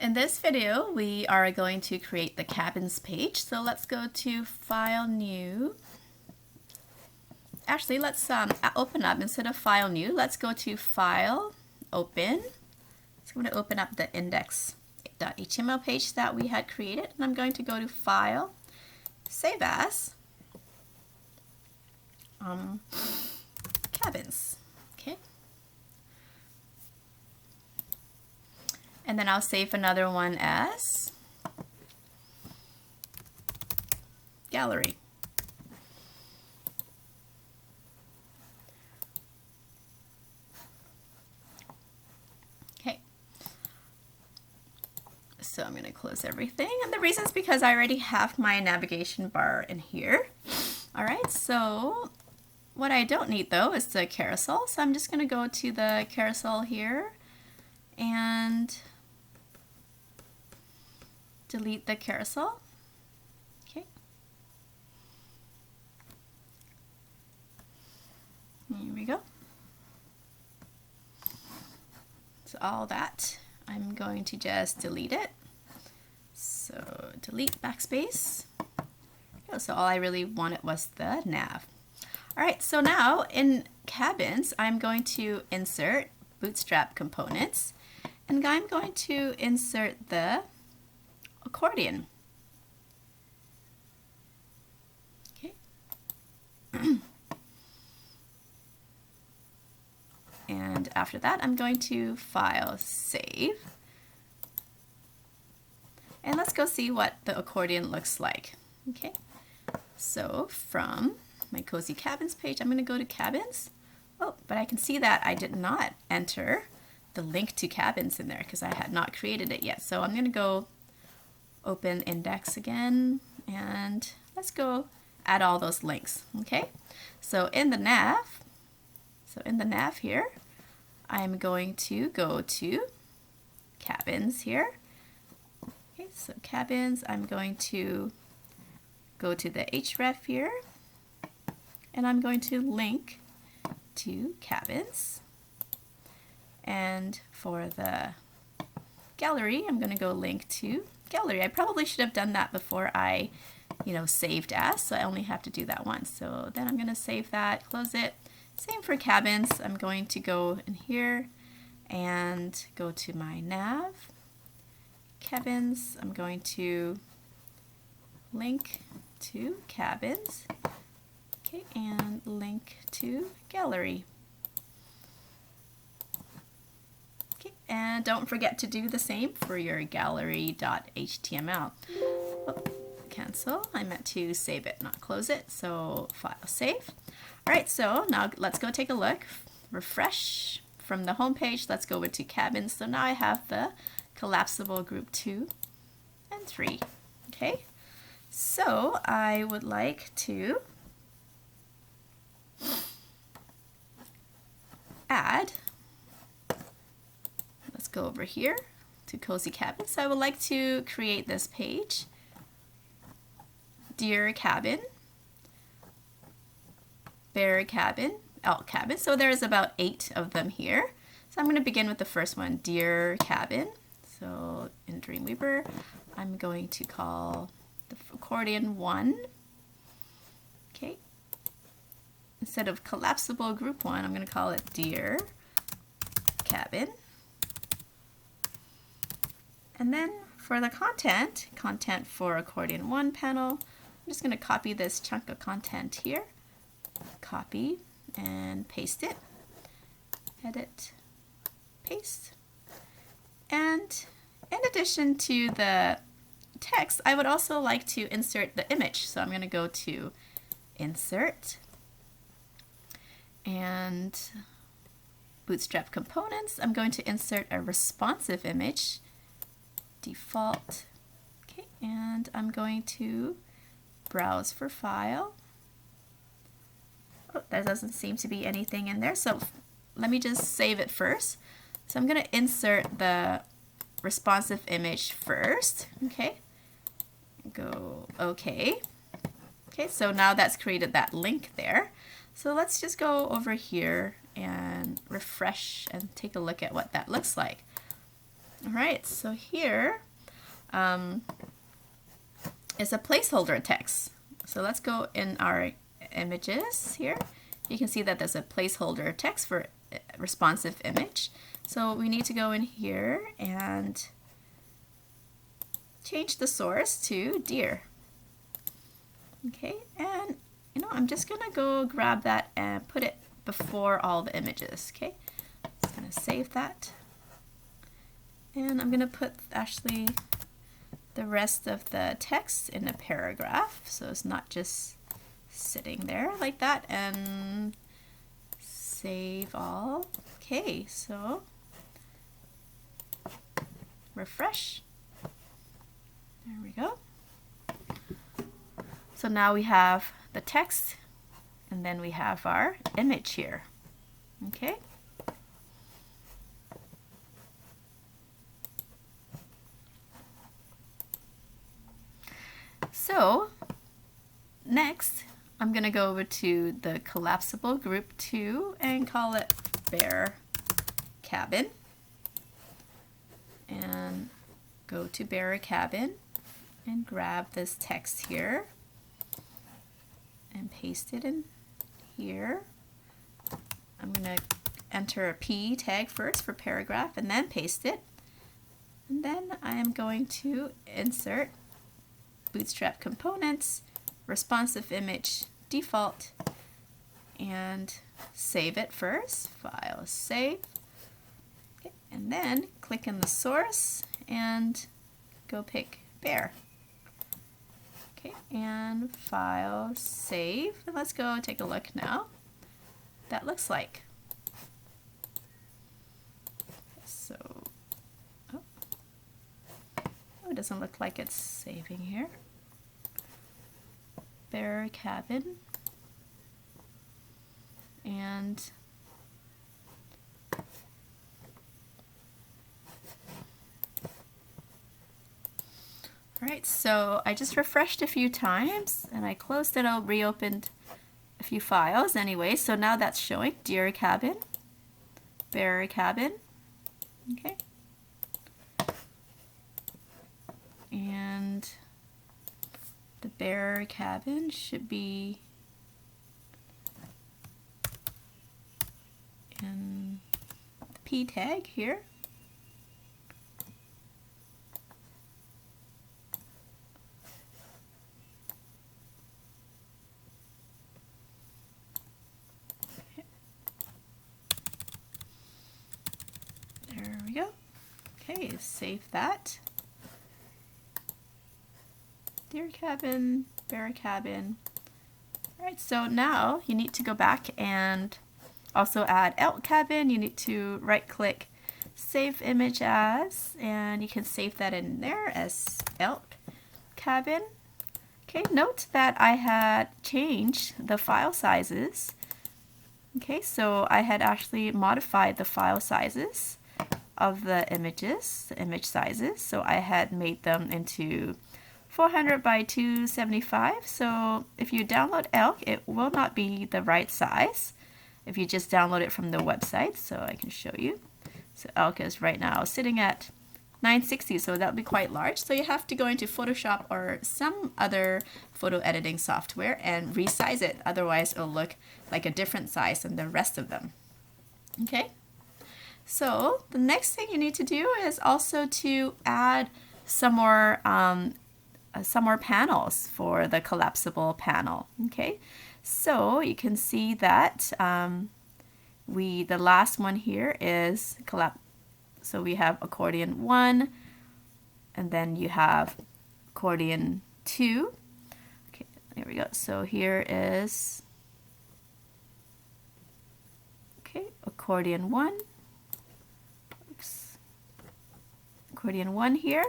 In this video, we are going to create the cabins page. So let's go to File, New. Actually, let's open up, instead of File, New, let's go to File, Open. So I'm going to open up the index.html page that we had created, and I'm going to go to File, Save As, Cabins. Okay. And then I'll save another one as Gallery. Okay. So I'm going to close everything. And the reason is because I already have my navigation bar in here. All right, so what I don't need though is the carousel. So I'm just going to go to the carousel here and delete the carousel. Okay. Here we go. So all that, I'm going to just delete it. So delete backspace. So all I really wanted was the nav. All right, so now in Cabins, I'm going to insert Bootstrap components, and I'm going to insert the accordion. Okay. And after that, I'm going to File, Save. And let's go see what the accordion looks like. Okay. So from my Cozy Cabins page, I'm going to go to Cabins. Oh, but I can see that I did not enter the link to Cabins in there because I had not created it yet. So I'm going to go open index again, and let's go add all those links. Okay, so in the nav here, I'm going to go to Cabins here. Okay, so Cabins, I'm going to go to the href here, and I'm going to link to Cabins. And for the gallery, I'm going to go link to Gallery. I probably should have done that before I, saved as, so I only have to do that once. So then I'm going to save that, close it. Same for Cabins. I'm going to go in here and go to my nav. Cabins, I'm going to link to Cabins. Okay, and link to Gallery. Okay, and don't forget to do the same for your gallery.html. Oh, cancel. I meant to save it, not close it. So File, Save. All right, so now let's go take a look. Refresh from the home page. Let's go over to Cabins. So now I have the collapsible group 2 and 3. Okay, so I would like to add, let's go over here to Cozy Cabins. So I would like to create this page, Deer Cabin, Bear Cabin, Elk Cabin. So there's about 8 of them here. So I'm going to begin with the first one, Deer Cabin. So in Dreamweaver, I'm going to call the accordion 1. Okay. Instead of collapsible group 1, I'm going to call it Deer Cabin. And then for the content for accordion 1 panel, I'm just going to copy this chunk of content here. Copy and paste it. Edit, paste. And in addition to the text, I would also like to insert the image. So I'm going to go to Insert and Bootstrap Components. I'm going to insert a responsive image, default. Okay, and I'm going to browse for file. Oh, there doesn't seem to be anything in there, so let me just save it first. So I'm going to insert the responsive image first. Okay, go OK. Okay, so now that's created that link there. So let's just go over here and refresh and take a look at what that looks like. All right, so here is a placeholder text. So let's go in our images here. You can see that there's a placeholder text for responsive image. So we need to go in here and change the source to deer. Okay, and I'm just gonna go grab that and put it before all the images. Okay, just gonna save that. And I'm gonna put actually the rest of the text in a paragraph, so it's not just sitting there like that, and save all. Okay, so refresh. There we go. So now we have the text, and then we have our image here. Okay. So next, I'm going to go over to the collapsible group 2 and call it Bear Cabin. And go to Bear Cabin and grab this text here and paste it in here. I'm going to enter a P tag first for paragraph and then paste it. And then I am going to insert Bootstrap components, responsive image, default, and save it first. File, save. Okay, and then click in the source and go pick bear. Okay, and file, save. And let's go take a look now. That looks like. So, it doesn't look like it's saving here. Bear Cabin. And alright, so I just refreshed a few times and I closed it out, reopened a few files anyway. So now that's showing Deer Cabin, Bear Cabin. Okay. And the Bear Cabin should be in the P tag here. There we go. Okay, save that. Deer Cabin, Bear Cabin. Alright, so now you need to go back and also add Elk Cabin. You need to right click, save image as, and you can save that in there as Elk Cabin. Okay, note that I had changed the file sizes. Okay, so I had actually modified the file sizes of the images, the image sizes. So I had made them into 400 by 275. So if you download Elk, it will not be the right size if you just download it from the website. So I can show you. So Elk is right now sitting at 960, so that'll be quite large. So you have to go into Photoshop or some other photo editing software and resize it. Otherwise, it'll look like a different size than the rest of them. Okay. So the next thing you need to do is also to add some more panels for the collapsible panel. Okay, so you can see that the last one here is so we have accordion 1, and then you have accordion 2. Okay, there we go. So here is accordion 1. Oops. Accordion 1 here,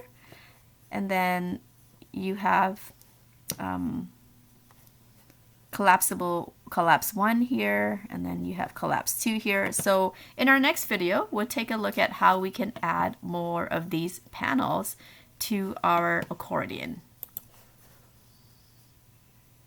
and then you have collapse 1 here, and then you have collapse 2 here. So in our next video, we'll take a look at how we can add more of these panels to our accordion.